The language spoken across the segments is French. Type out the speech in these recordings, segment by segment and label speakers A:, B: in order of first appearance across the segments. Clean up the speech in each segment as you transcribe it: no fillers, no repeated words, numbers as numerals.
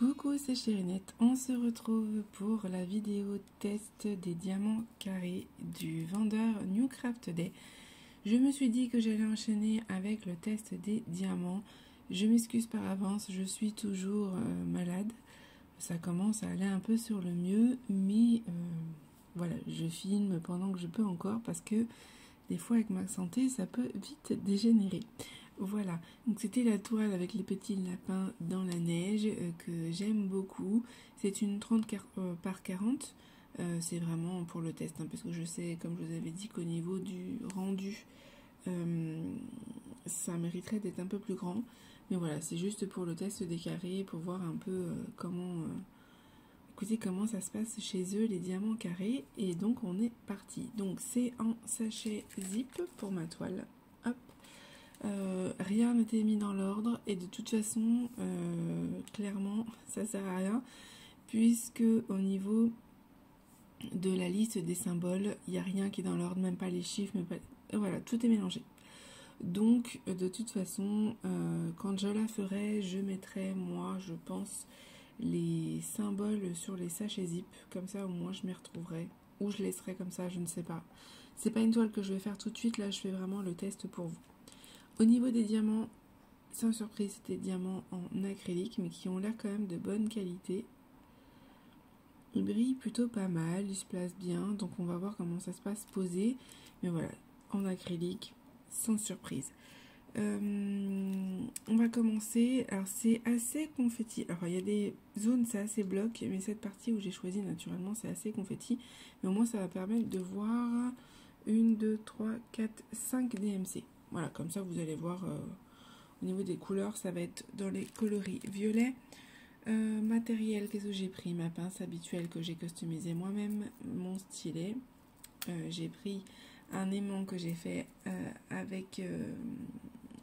A: Coucou, c'est Chérinette, on se retrouve pour la vidéo test des diamants carrés du vendeur New Craft Day. Je me suis dit que j'allais enchaîner avec le test des diamants. Je m'excuse par avance, je suis toujours malade. Ça commence à aller un peu sur le mieux, mais voilà, je filme pendant que je peux encore parce que des fois avec ma santé, ça peut vite dégénérer. Voilà, donc c'était la toile avec les petits lapins dans la neige que j'aime beaucoup. C'est une 30 par 40. C'est vraiment pour le test, hein, parce que je sais, comme je vous avais dit, qu'au niveau du rendu, ça mériterait d'être un peu plus grand. Mais voilà, c'est juste pour le test des carrés, pour voir un peu écoutez, comment ça se passe chez eux, les diamants carrés. Et donc on est parti. Donc c'est en sachet zip pour ma toile. Hop. Rien n'était mis dans l'ordre et de toute façon clairement ça sert à rien puisque au niveau de la liste des symboles il n'y a rien qui est dans l'ordre, même pas les chiffres, même pas... voilà, tout est mélangé. Donc de toute façon quand je la ferai, je mettrai moi je pense les symboles sur les sachets zip, comme ça au moins je m'y retrouverai, ou je laisserai comme ça, je ne sais pas. C'est pas une toile que je vais faire tout de suite, là je fais vraiment le test pour vous. Au niveau des diamants, sans surprise, c'est des diamants en acrylique, mais qui ont l'air quand même de bonne qualité. Ils brillent plutôt pas mal, ils se placent bien, donc on va voir comment ça se passe posé. Mais voilà, en acrylique, sans surprise. On va commencer. Alors c'est assez confetti. Alors il y a des zones, c'est assez bloc, mais cette partie où j'ai choisi naturellement, c'est assez confetti. Mais au moins ça va permettre de voir 1, 2, 3, 4, 5 DMC. Voilà, comme ça vous allez voir au niveau des couleurs, ça va être dans les coloris violets. Matériel, qu'est-ce que j'ai pris? Ma pince habituelle que j'ai customisée moi-même, mon stylet. J'ai pris un aimant que j'ai fait avec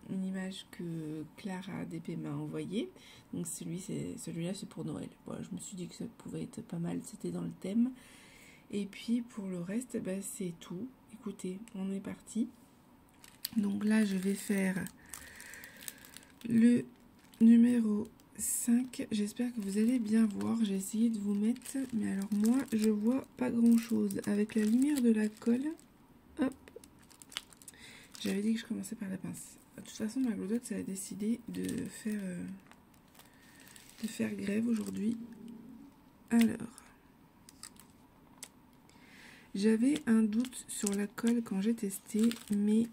A: une image que Clara DP m'a envoyée. Donc celui-là c'est pour Noël. Voilà, je me suis dit que ça pouvait être pas mal, c'était dans le thème. Et puis pour le reste, bah, c'est tout. Écoutez, on est parti. Donc là, je vais faire le numéro 5. J'espère que vous allez bien voir. J'ai essayé de vous mettre, mais alors moi, je vois pas grand-chose. Avec la lumière de la colle, hop, j'avais dit que je commençais par la pince. De toute façon, ma Glow Dot, ça a décidé de faire grève aujourd'hui. Alors, j'avais un doute sur la colle quand j'ai testé, mais...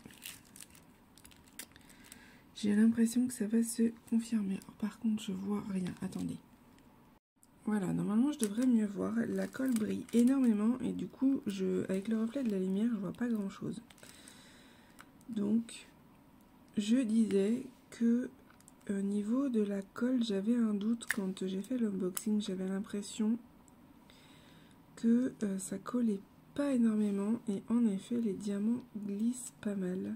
A: j'ai l'impression que ça va se confirmer. Alors, par contre, je vois rien. Attendez. Voilà, normalement, je devrais mieux voir. La colle brille énormément et du coup, avec le reflet de la lumière, je vois pas grand-chose. Donc, je disais que au niveau de la colle, j'avais un doute quand j'ai fait l'unboxing. J'avais l'impression que ça collait pas énormément et en effet, les diamants glissent pas mal.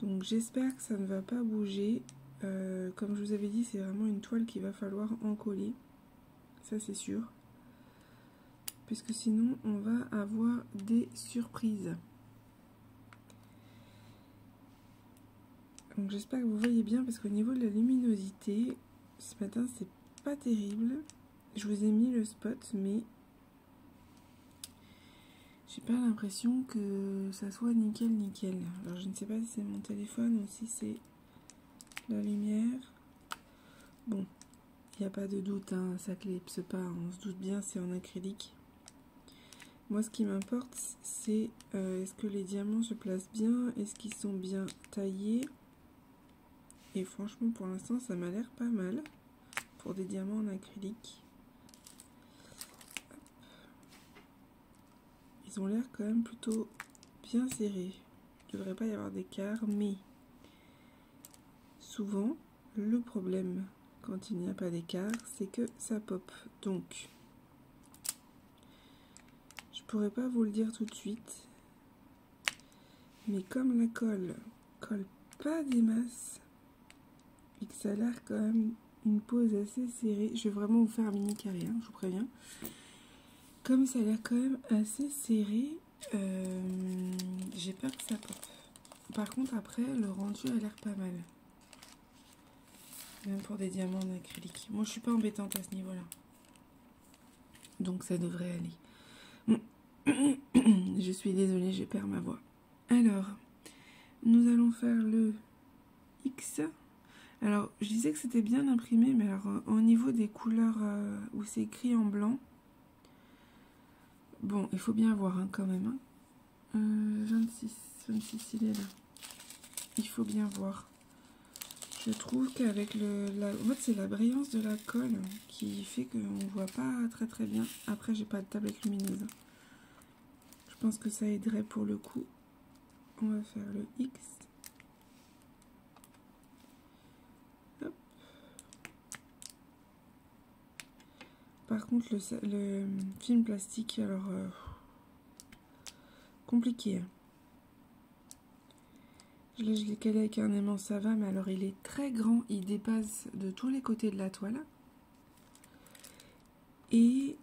A: Donc j'espère que ça ne va pas bouger. Comme je vous avais dit, c'est vraiment une toile qu'il va falloir encoller. Ça c'est sûr. Puisque sinon on va avoir des surprises. Donc j'espère que vous voyez bien parce qu'au niveau de la luminosité, ce matin c'est pas terrible. Je vous ai mis le spot mais j'ai pas l'impression que ça soit nickel. Alors je ne sais pas si c'est mon téléphone ou si c'est la lumière. Bon, il n'y a pas de doute, hein, ça clipse pas, on se doute bien, c'est en acrylique. Moi ce qui m'importe c'est est-ce que les diamants se placent bien, est-ce qu'ils sont bien taillés. Et franchement pour l'instant ça m'a l'air pas mal pour des diamants en acrylique. Ils ont l'air quand même plutôt bien serrés. Il ne devrait pas y avoir d'écart, mais souvent le problème quand il n'y a pas d'écart, c'est que ça pop. Donc, je pourrais pas vous le dire tout de suite, mais comme la colle colle pas des masses et que ça a l'air quand même une pose assez serrée, je vais vraiment vous faire un mini carré, hein, je vous préviens. Comme ça a l'air quand même assez serré, j'ai peur que ça pop. Par contre, après, le rendu a l'air pas mal. Même pour des diamants en acrylique. Moi, je suis pas embêtante à ce niveau-là. Donc, ça devrait aller. Je suis désolée, je perds ma voix. Alors, nous allons faire le X. Alors, je disais que c'était bien imprimé, mais alors, au niveau des couleurs où c'est écrit en blanc, bon, il faut bien voir hein, quand même. Hein. 26, il est là. Il faut bien voir. Je trouve qu'avec en fait, c'est la brillance de la colle qui fait qu'on ne voit pas très très bien. Après, j'ai pas de tablette lumineuse. Je pense que ça aiderait pour le coup. On va faire le X. Hop. Par contre, le film plastique, alors compliqué. Là, je l'ai calé avec un aimant, ça va, mais alors il est très grand, il dépasse de tous les côtés de la toile. Et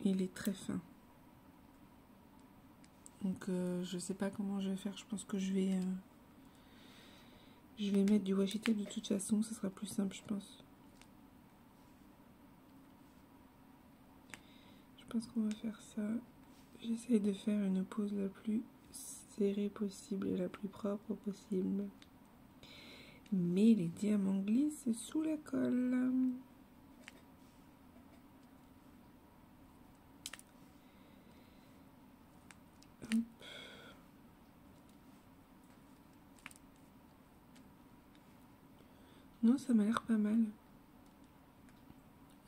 A: il est très fin. Donc je sais pas comment je vais faire, je pense que je vais mettre du washi tape de toute façon, ce sera plus simple je pense. Je pense qu'on va faire ça. J'essaie de faire une pose la plus serrée possible et la plus propre possible. Mais les diamants glissent sous la colle. Hop. Non, ça m'a l'air pas mal.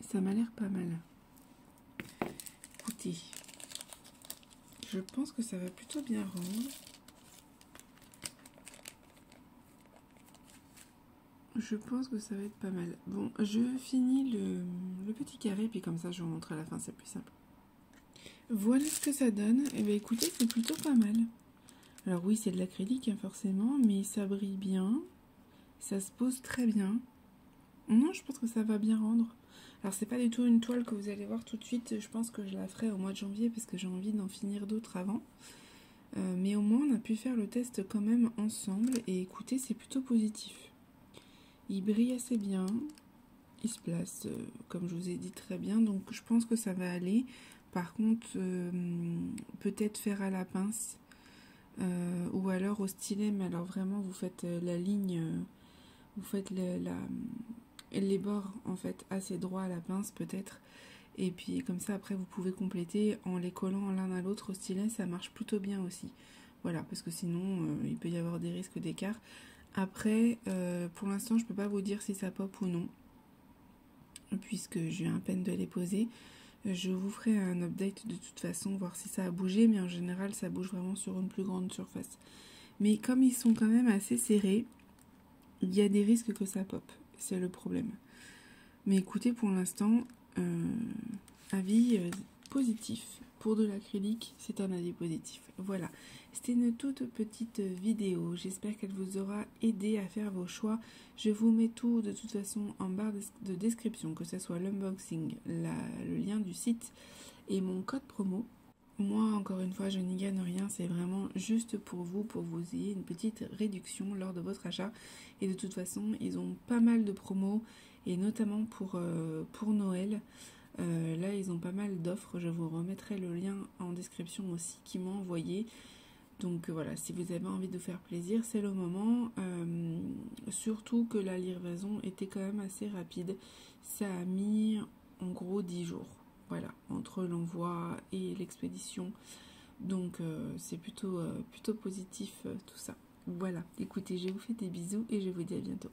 A: Ça m'a l'air pas mal. Écoutez, je pense que ça va plutôt bien rendre. Je pense que ça va être pas mal. Bon, je finis le petit carré, puis comme ça je vous montre à la fin, c'est plus simple. Voilà ce que ça donne. Et bien écoutez, c'est plutôt pas mal. Alors oui, c'est de l'acrylique, hein, forcément, mais ça brille bien. Ça se pose très bien. Non, je pense que ça va bien rendre. Alors c'est pas du tout une toile que vous allez voir tout de suite. Je pense que je la ferai au mois de janvier, parce que j'ai envie d'en finir d'autres avant. Mais au moins, on a pu faire le test quand même ensemble. Et écoutez, c'est plutôt positif. Il brille assez bien, il se place, comme je vous ai dit, très bien, donc je pense que ça va aller. Par contre, peut-être faire à la pince, ou alors au stylet, mais alors vraiment vous faites la ligne, vous faites les bords en fait assez droits à la pince peut-être, et puis comme ça après vous pouvez compléter en les collant l'un à l'autre au stylet, ça marche plutôt bien aussi. Voilà, parce que sinon il peut y avoir des risques d'écart. Après, pour l'instant, je ne peux pas vous dire si ça pop ou non, puisque je viens à peine de les poser. Je vous ferai un update de toute façon, voir si ça a bougé, mais en général, ça bouge vraiment sur une plus grande surface. Mais comme ils sont quand même assez serrés, il y a des risques que ça pop, c'est le problème. Mais écoutez, pour l'instant, avis positif. Pour de l'acrylique, c'est un avis positif. Voilà, c'était une toute petite vidéo. J'espère qu'elle vous aura aidé à faire vos choix. Je vous mets tout de toute façon en barre de description, que ce soit l'unboxing, le lien du site et mon code promo. Moi, encore une fois, je n'y gagne rien. C'est vraiment juste pour vous ayez une petite réduction lors de votre achat. Et de toute façon, ils ont pas mal de promos, et notamment pour Noël. Là, ils ont pas mal d'offres. Je vous remettrai le lien en description aussi qui m'ont envoyé. Donc voilà, si vous avez envie de vous faire plaisir, c'est le moment. Surtout que la livraison était quand même assez rapide. Ça a mis en gros 10 jours. Voilà, entre l'envoi et l'expédition. Donc c'est plutôt positif tout ça. Voilà, écoutez, je vous fais des bisous et je vous dis à bientôt.